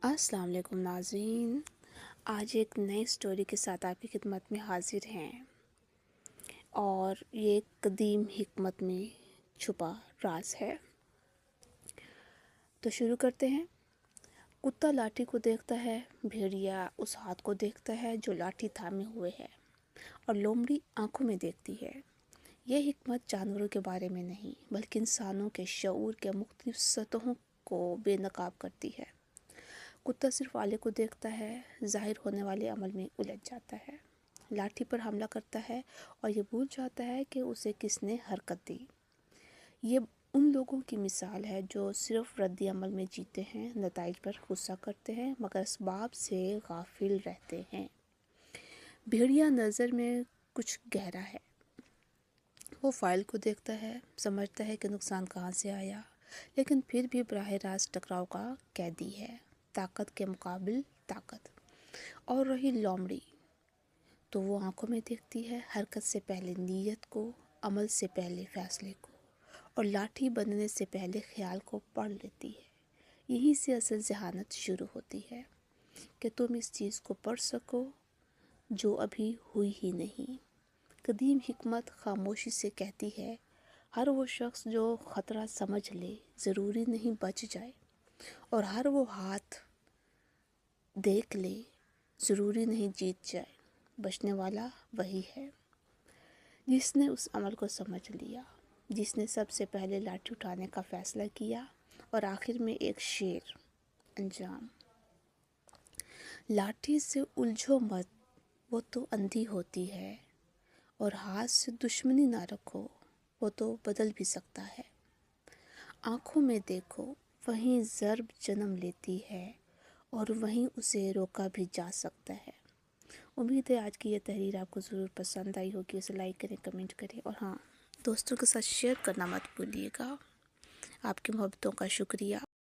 السلام علیکم ناظرین، آج ایک نئی سٹوری کے ساتھ آپ کی خدمت میں حاضر ہیں اور یہ ایک قدیم حکمت میں چھپا راز ہے۔ تو شروع کرتے ہیں۔ کتا لاٹھی کو دیکھتا ہے، بھیڑیا اس ہاتھ کو دیکھتا ہے جو لاٹھی تھامے ہوئے ہے، اور لومڑی آنکھوں میں دیکھتی ہے۔ یہ حکمت جانوروں کے بارے میں نہیں بلکہ انسانوں کے شعور کے مختلف سطحوں کو بے نقاب کرتی ہے۔ کتا صرف آلے کو دیکھتا ہے، ظاہر ہونے والے عمل میں الجھ جاتا ہے، لاٹھی پر حملہ کرتا ہے اور یہ بھول جاتا ہے کہ اسے کس نے حرکت دی۔ یہ ان لوگوں کی مثال ہے جو صرف رد عمل میں جیتے ہیں، نتائج پر غصہ کرتے ہیں مگر اسباب سے غافل رہتے ہیں۔ بھیڑیا نظر میں کچھ گہرا ہے۔ وہ فائل کو دیکھتا ہے، سمجھتا ہے کہ نقصان کہاں سے آیا، لیکن پھر بھی براہ راست ٹکراؤ کا قیدی ہے۔ طاقت کے مقابل طاقت۔ اور رہی لومڑی، تو وہ آنکھوں میں دیکھتی ہے، حرکت سے پہلے نیت کو، عمل سے پہلے فیصلے کو، اور لاٹھی بننے سے پہلے خیال کو پڑھ لیتی ہے۔ یہیں سے اصل ذہانت شروع ہوتی ہے کہ تم اس چیز کو پڑھ سکو جو ابھی ہوئی ہی نہیں۔ قدیم حکمت خاموشی سے کہتی ہے، ہر وہ شخص جو خطرہ سمجھ لے ضروری نہیں بچ جائے، اور ہر وہ ہاتھ دیکھ لے ضروری نہیں جیت جائے۔ بچنے والا وہی ہے جس نے اس عمل کو سمجھ لیا، جس نے سب سے پہلے لاٹھی اٹھانے کا فیصلہ کیا، اور آخر میں ایک شیر۔ انجام۔ لاٹھی سے الجھو مت، وہ تو اندھی ہوتی ہے، اور ہاتھ سے دشمنی نہ رکھو، وہ تو بدل بھی سکتا ہے۔ آنکھوں میں دیکھو، وہیں ضرب جنم لیتی ہے، اور وہیں اسے روکا بھی جا سکتا ہے۔ امید ہے آج کی یہ تحریر آپ کو ضرور پسند آئی ہوگی۔ اسے لائک کریں، کمنٹ کریں، اور ہاں، دوستوں کے ساتھ شیئر کرنا مت بھولیے گا۔ آپ کی محبتوں کا شکریہ۔